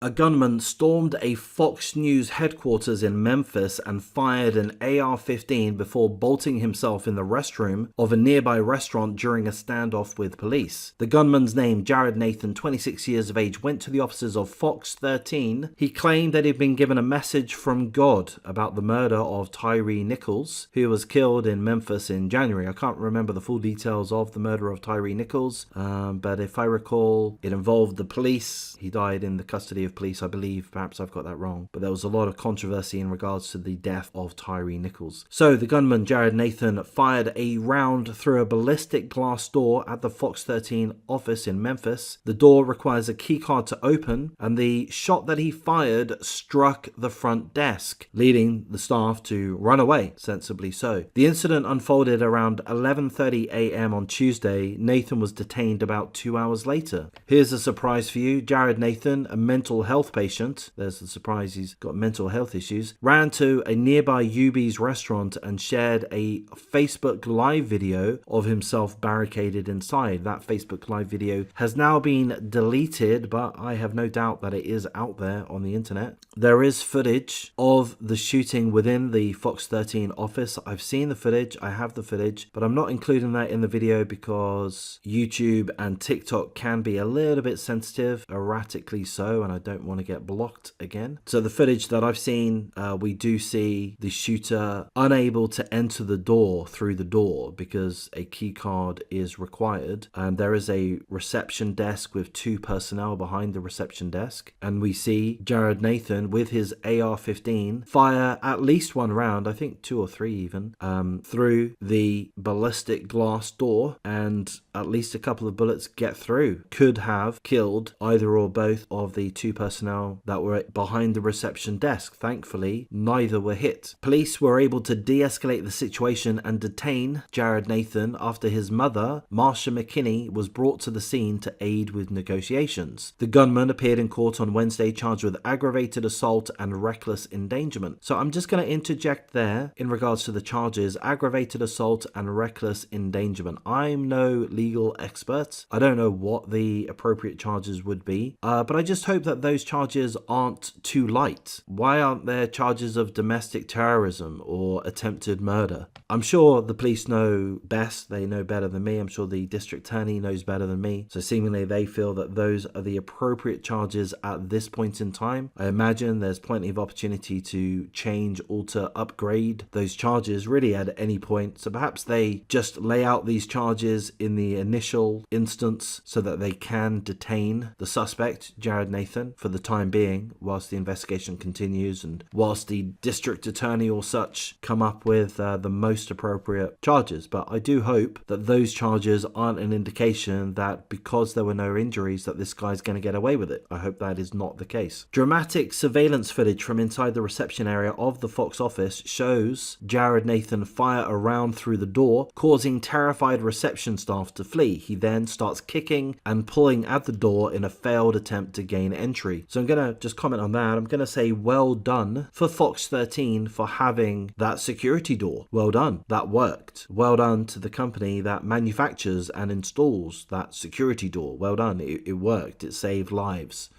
A gunman stormed a Fox News headquarters in Memphis and fired an AR-15 before bolting himself in the restroom of a nearby restaurant during a standoff with police. The gunman's name, Jared Nathan, 26 years of age, went to the offices of FOX13. He claimed that he'd been given a message from God about the murder of Tyree Nichols, who was killed in Memphis in January. I can't remember the full details of the murder of Tyree Nichols, but if I recall, it involved the police. He died in the custody of police, I believe. Perhaps I've got that wrong, but there was a lot of controversy in regards to the death of Tyree Nichols. So the gunman, Jared Nathan, fired a round through a ballistic glass door at the FOX13 office in Memphis. The door requires a keycard to open, and the shot that he fired struck the front desk, leading the staff to run away, sensibly so. The incident unfolded around 11:30 a.m. on Tuesday. Nathan was detained about 2 hours later. Here's a surprise for you. Jared Nathan, a mental health patient, there's the surprise, he's got mental health issues, ran to a nearby UB's restaurant and shared a Facebook live video of himself barricaded inside. That Facebook live video has now been deleted, but I have no doubt that it is out there on the internet. There is footage of the shooting within the FOX13 office. I've seen the footage, I have the footage, but I'm not including that in the video because YouTube and TikTok can be a little bit sensitive, erratically so, and I don't want to get blocked again. So the footage that I've seen, we do see the shooter unable to enter the door through the door because a key card is required, and there is a reception desk with 2 personnel behind the reception desk, and we see Jared Nathan with his AR-15 fire at least 1 round, I think 2 or 3 even, through the ballistic glass door, and at least a couple of bullets get through. Could have killed either or both of the 2 personnel that were behind the reception desk. Thankfully, neither were hit. Police were able to de-escalate the situation and detain Jared Nathan after his mother, Marsha McKinney, was brought to the scene to aid with negotiations. The gunman appeared in court on Wednesday charged with aggravated assault and reckless endangerment. So I'm just going to interject there in regards to the charges: aggravated assault and reckless endangerment. I'm no legal expert. I don't know what the appropriate charges would be, but I just hope that those charges aren't too light. Why aren't there charges of domestic terrorism or attempted murder? I'm sure the police know best. They know better than me. I'm sure the district attorney knows better than me. So seemingly they feel that those are the appropriate charges at this point in time. I imagine there's plenty of opportunity to change, alter, upgrade those charges really at any point. So perhaps they just lay out these charges in the initial instance so that they can detain the suspect, Jared Nathan, for the time being whilst the investigation continues and whilst the district attorney or such come up with the most appropriate charges. But I do hope that those charges aren't an indication that because there were no injuries that this guy's going to get away with it. I hope that is not the case. Dramatic surveillance footage from inside the reception area of the Fox office shows Jared Nathan fire a round through the door, causing terrified reception staff to flee. He then starts kicking and pulling at the door in a failed attempt to gain entry. So I'm going to just comment on that. I'm going to say well done for FOX13 for having that security door. Well done. That worked. Well done to the company that manufactures and installs that security door. Well done. It worked. It saved lives.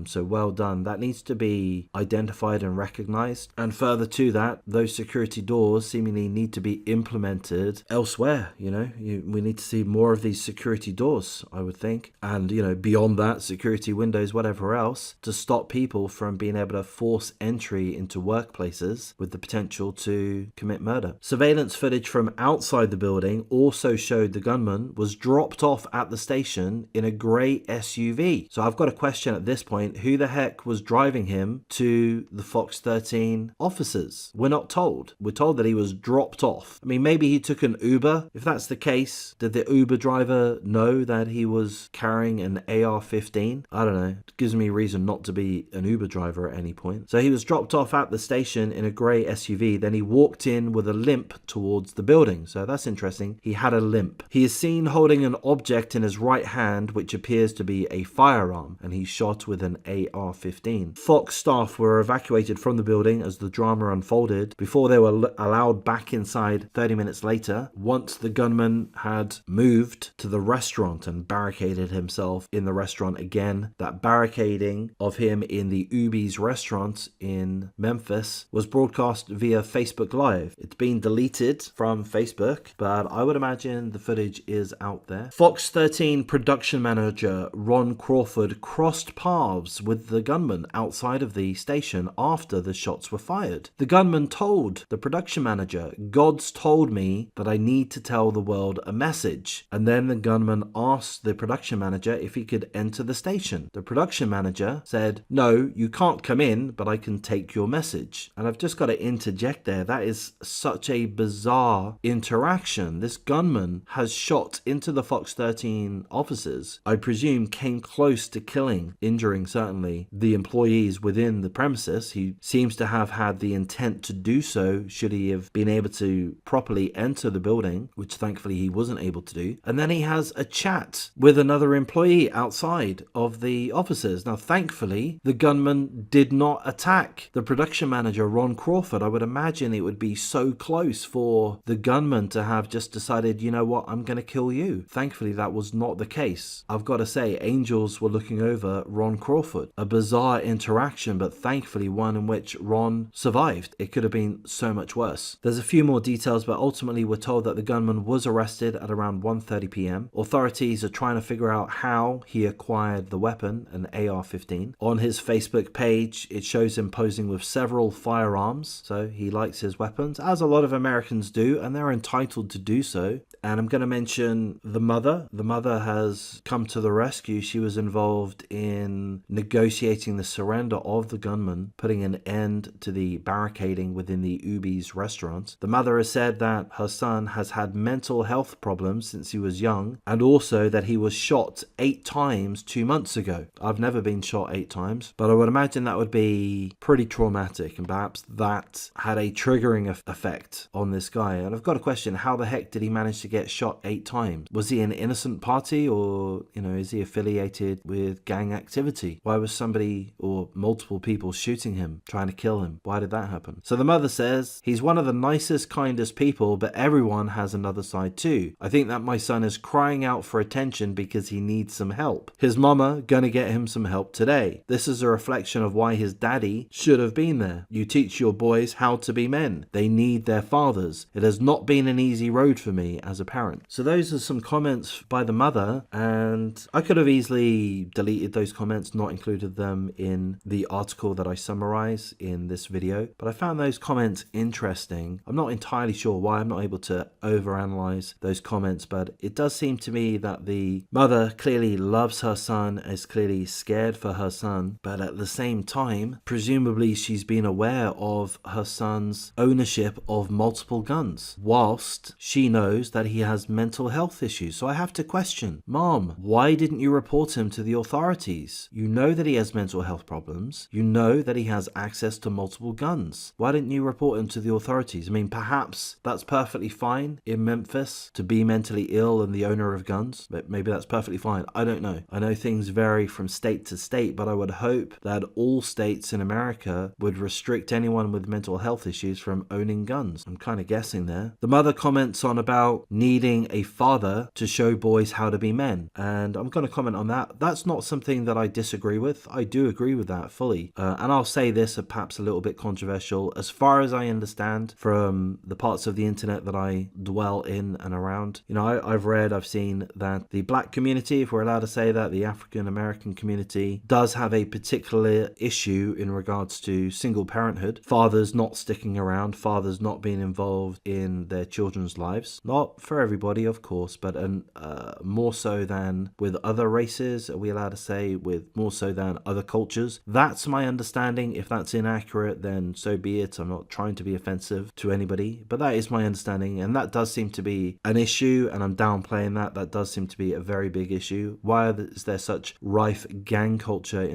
So well done. That needs to be identified and recognized. And further to that, those security doors seemingly need to be implemented elsewhere. We need to see more of these security doors, I would think. And, beyond that, security windows, whatever else, to stop people from being able to force entry into workplaces with the potential to commit murder. Surveillance footage from outside the building also showed the gunman was dropped off at the station in a grey SUV. So I've got a question at this point. Who the heck was driving him to the FOX13 offices? We're not told. We're told that he was dropped off. I mean, maybe he took an Uber. If that's the case, did the Uber driver know that he was carrying an AR-15? I don't know. It gives me a reason not to be an Uber driver at any point. So he was dropped off at the station in a grey SUV. Then he walked in with a limp towards the building. So that's interesting. He had a limp. He is seen holding an object in his right hand which appears to be a firearm, and he shot with an AR-15. Fox staff were evacuated from the building as the drama unfolded before they were allowed back inside 30 minutes later, once the gunman had moved to the restaurant and barricaded himself in the restaurant again. That barricading shooting of him in the Ubi's restaurant in Memphis was broadcast via Facebook Live. It's been deleted from Facebook, but I would imagine the footage is out there. FOX13 production manager Ron Crawford crossed paths with the gunman outside of the station after the shots were fired. The gunman told the production manager, "God's told me that I need to tell the world a message." And then the gunman asked the production manager if he could enter the station. The production manager said, "No, you can't come in, but I can take your message." And I've just got to interject there. That is such a bizarre interaction. This gunman has shot into the FOX13 officers. I presume came close to killing, injuring certainly, the employees within the premises. He seems to have had the intent to do so should he have been able to properly enter the building, which thankfully he wasn't able to do. And then he has a chat with another employee outside of the officers. Now, thankfully, the gunman did not attack the production manager, Ron Crawford. I would imagine it would be so close for the gunman to have just decided, you know what, I'm going to kill you. Thankfully, that was not the case. I've got to say, angels were looking over Ron Crawford. A bizarre interaction, but thankfully one in which Ron survived. It could have been so much worse. There's a few more details, but ultimately we're told that the gunman was arrested at around 1:30 p.m. Authorities are trying to figure out how he acquired the weapon, an AR-15. On his Facebook page, it shows him posing with several firearms, so he likes his weapons, as a lot of Americans do, and they're entitled to do so. And I'm going to mention the mother. The mother has come to the rescue. She was involved in negotiating the surrender of the gunman, putting an end to the barricading within the Ubi's restaurant. The mother has said that her son has had mental health problems since he was young, and also that he was shot 8 times 2 months ago. I've never been shot 8 times, but I would imagine that would be pretty traumatic, and perhaps that had a triggering effect on this guy. And I've got a question: how the heck did he manage to get shot 8 times? Was he an innocent party, or, is he affiliated with gang activity? Why was somebody or multiple people shooting him, trying to kill him? Why did that happen? So the mother says, "He's one of the nicest, kindest people, but everyone has another side too. I think that my son is crying out for attention because he needs some help. His mama gonna get him some help today. This is a reflection of why his daddy should have been there. You teach your boys how to be men. They need their fathers. It has not been an easy road for me as a parent." So those are some comments by the mother, and I could have easily deleted those comments, not included them in the article that I summarize in this video, but I found those comments interesting. I'm not entirely sure why. I'm not able to overanalyze those comments, but it does seem to me that the mother clearly loves her son, is clearly scared for her son, but at the same time, presumably she's been aware of her son's ownership of multiple guns, whilst she knows that he has mental health issues. So I have to question, Mom, why didn't you report him to the authorities? You know that he has mental health problems. You know that he has access to multiple guns. Why didn't you report him to the authorities? I mean, perhaps that's perfectly fine in Memphis to be mentally ill and the owner of guns. But maybe that's perfectly fine. I don't know. I know things vary from state to state, but I would hope that all states in America would restrict anyone with mental health issues from owning guns. I'm kind of guessing there. The mother comments on about needing a father to show boys how to be men, and I'm going to comment on that. That's not something that I disagree with. I do agree with that fully, and I'll say this, perhaps a little bit controversial. As far as I understand from the parts of the internet that I dwell in and around, I've seen that the black community, if we're allowed to say that, the African American community does have a particular issue in regards to single parenthood, fathers not sticking around, fathers not being involved in their children's lives. Not for everybody, of course, but more so than with other races, are we allowed to say, with more so than other cultures. That's my understanding. If that's inaccurate, then so be it. I'm not trying to be offensive to anybody, but that is my understanding, and that does seem to be an issue, and I'm downplaying that. That does seem to be a very big issue. Why is there such rife gang culture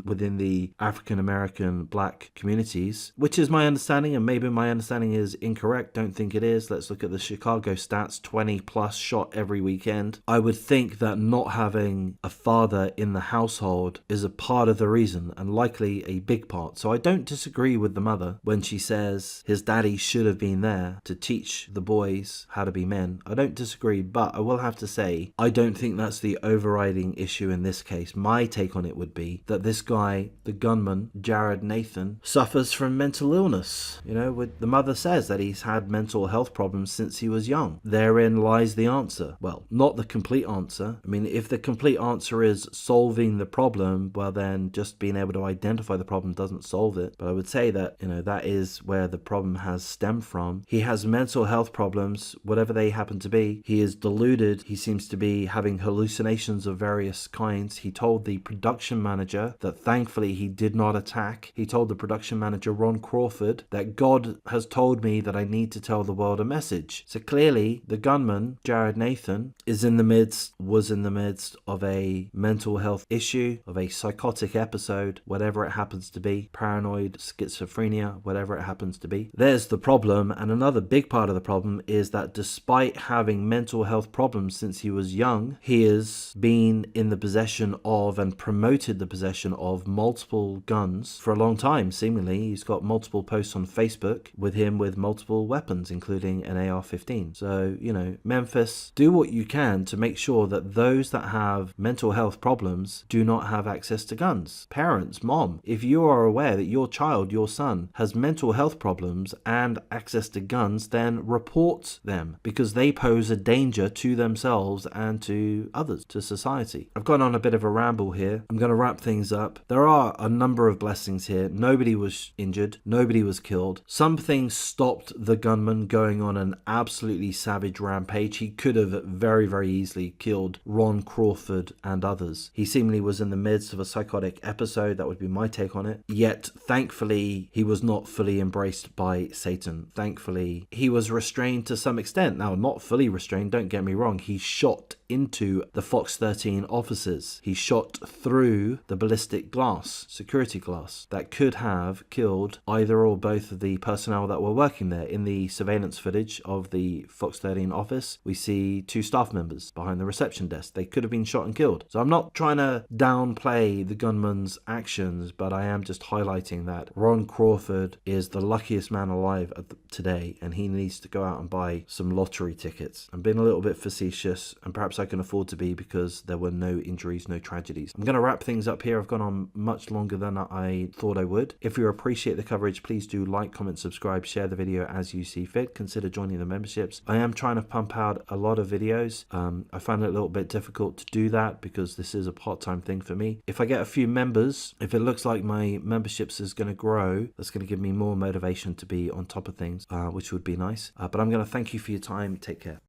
within the African American black communities? Which is my understanding, and maybe my understanding is incorrect. Don't think it is. Let's look at the Chicago stats: 20 plus shot every weekend. I would think that not having a father in the household is a part of the reason, and likely a big part. So I don't disagree with the mother when she says his daddy should have been there to teach the boys how to be men. I don't disagree, but I will have to say I don't think that's the overriding issue in this case. My take on it it would be that this guy, the gunman, Jared Nathan, suffers from mental illness. The mother says that he's had mental health problems since he was young. Therein lies the answer. Well, not the complete answer. I mean, if the complete answer is solving the problem, well then just being able to identify the problem doesn't solve it. But I would say that, that is where the problem has stemmed from. He has mental health problems, whatever they happen to be. He is deluded. He seems to be having hallucinations of various kinds. He told the production manager that thankfully he did not attack. He told the production manager, Ron Crawford, that God has told me that I need to tell the world a message. So clearly the gunman, Jared Nathan, was in the midst of a mental health issue, of a psychotic episode, whatever it happens to be, paranoid, schizophrenia, whatever it happens to be. There's the problem. And another big part of the problem is that despite having mental health problems since he was young, he has been in the possession of and promoted the possession of multiple guns for a long time, seemingly. He's got multiple posts on Facebook with him with multiple weapons, including an AR-15. So, Memphis, do what you can to make sure that those that have mental health problems do not have access to guns. Parents, mom, if you are aware that your child, your son, has mental health problems and access to guns, then report them, because they pose a danger to themselves and to others, to society. I've gone on a bit of a ramble here. I'm going to wrap things up. There are a number of blessings here. Nobody was injured. Nobody was killed. Something stopped the gunman going on an absolutely savage rampage. He could have very, very easily killed Ron Crawford and others. He seemingly was in the midst of a psychotic episode. That would be my take on it. Yet, thankfully, he was not fully embraced by Satan. Thankfully, he was restrained to some extent. Now, not fully restrained, don't get me wrong. He shot into the FOX13 officers. He shot through the ballistic glass, security glass, that could have killed either or both of the personnel that were working there. In the surveillance footage of the FOX13 office, we see 2 staff members behind the reception desk. They could have been shot and killed. So I'm not trying to downplay the gunman's actions, but I am just highlighting that Ron Crawford is the luckiest man alive today, and he needs to go out and buy some lottery tickets. I'm being a little bit facetious, and perhaps I can afford to be, because there were no injuries, no tragedies. I'm going to wrap things up here. I've gone on much longer than I thought I would. If you appreciate the coverage, please do like, comment, subscribe, share the video as you see fit. Consider joining the memberships. I am trying to pump out a lot of videos. I find it a little bit difficult to do that because this is a part-time thing for me. If I get a few members, if it looks like my memberships is going to grow, that's going to give me more motivation to be on top of things, which would be nice. But I'm going to thank you for your time. Take care.